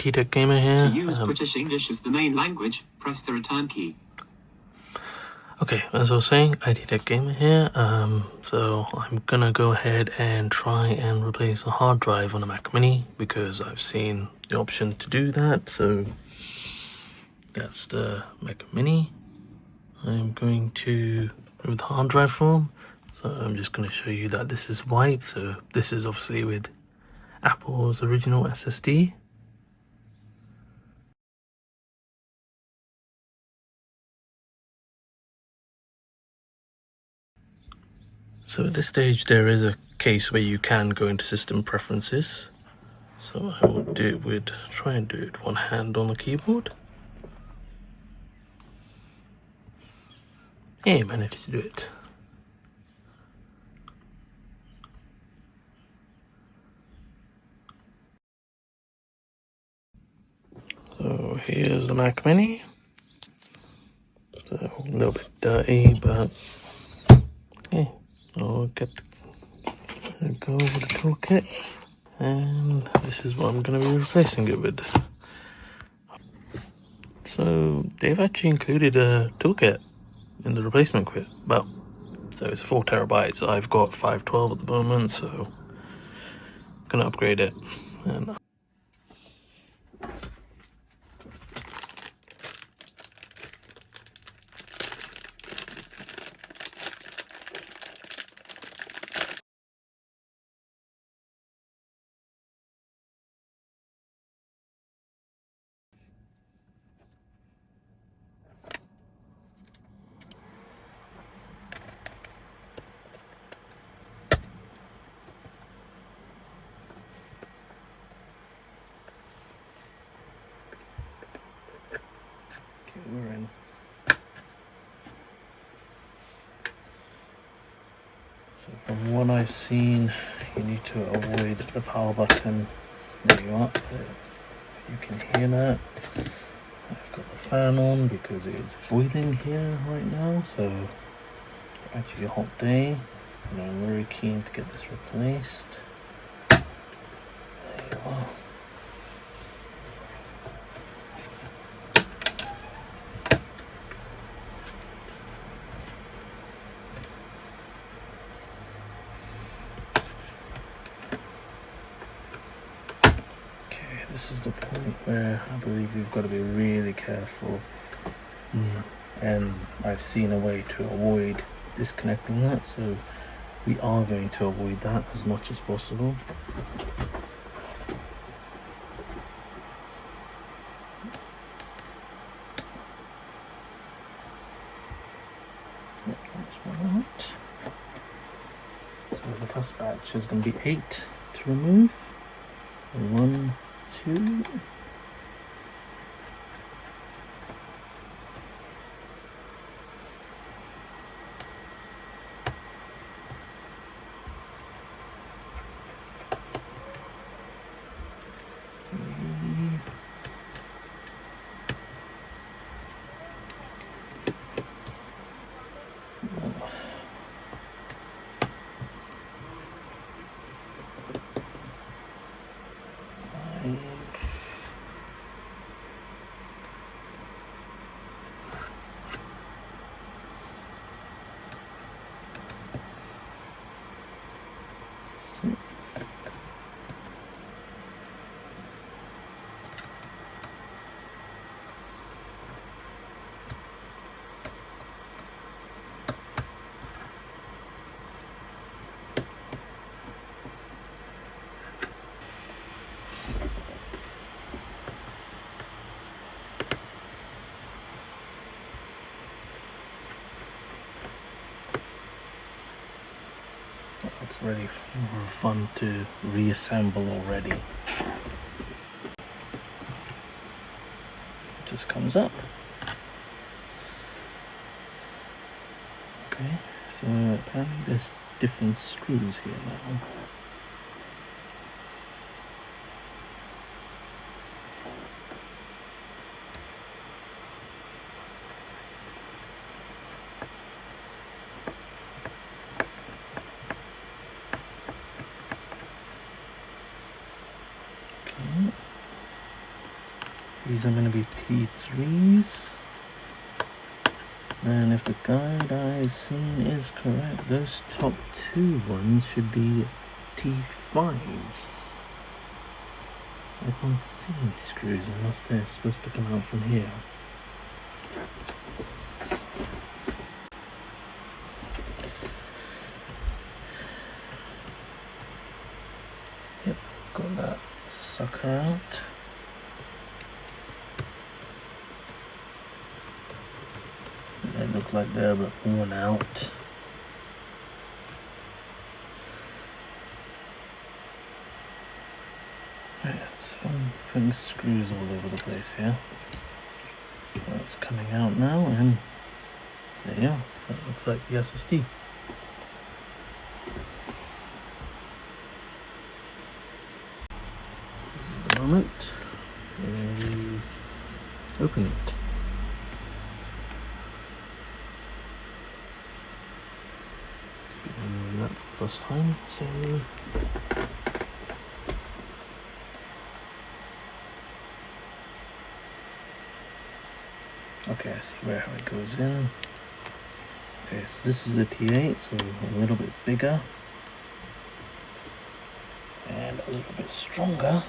IT Tech Gamer here. To use British English as the main language, press the return key. Okay, as I was saying, IT Tech Gamer here. So I'm gonna go ahead and try and replace a hard drive on a Mac Mini because I've seen the option to do that. So that's the Mac Mini. I'm going to remove the hard drive from. So I'm just going to show you that this is white. So this is obviously with Apple's original SSD. So at this stage there is a case where you can go into system preferences. So I will do it with, try and do it one hand on the keyboard. Yeah, managed to do it. So here's the Mac Mini. So a little bit dirty, but yeah, I'll go over the toolkit, and this is what I'm going to be replacing it with. So they've actually included a toolkit in the replacement kit. Well, so it's 4 terabytes. I've got 512 at the moment, so I'm gonna upgrade it. And okay, we're in. So from what I've seen, you need to avoid the power button. There you are. You can hear that. I've got the fan on because it's boiling here right now, so it's actually a hot day, and I'm very keen to get this replaced. There you are. This is the point where I believe you've got to be really careful, and I've seen a way to avoid disconnecting that, so we are going to avoid that as much as possible. Yep, that's one out. So the first batch is going to be 8 to remove. 1, 2. It's really fun to reassemble already. It just comes up. Okay, so apparently there's different screws here now. these are going to be T3s. Then if the guide I've seen is correct, those top two ones should be T5s. I can't see any screws unless they're supposed to come out from here. Yep, got that sucker out. They look like they're a bit worn out. Right, it's fun putting screws all over the place here. Well, it's coming out now, and there you go. That looks like the SSD. This is the moment. And open it. That first time, so okay, I see where it goes in. Okay, so this is a T8, so a little bit bigger and a little bit stronger.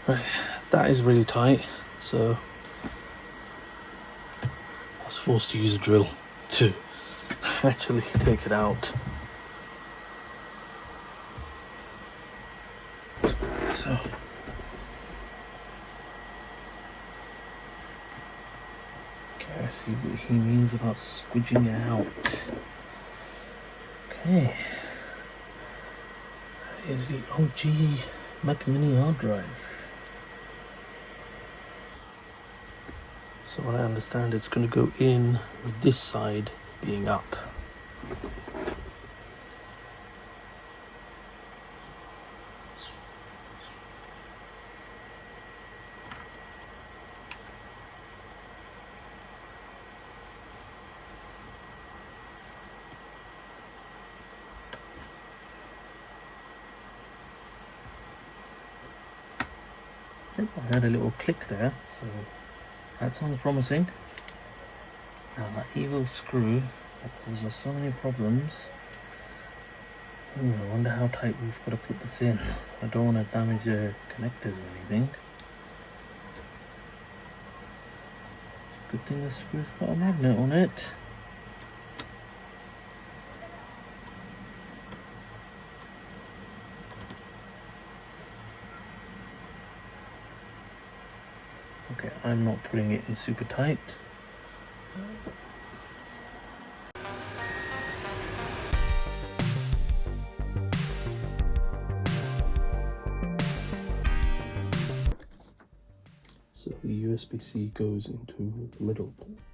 Right, that is really tight, so I was forced to use a drill to actually take it out. So okay, I see what he means about squidging it out. Okay, that is the OG Mac Mini hard drive. So what I understand, it's going to go in with this side being up. Yep, I heard a little click there, so that sounds promising. Now that evil screw that causes so many problems. Ooh, I wonder how tight we've got to put this in. I don't want to damage the connectors or anything. Good thing the screw's got a magnet on it. Okay, I'm not putting it in super tight. So the USB-C goes into the middle port.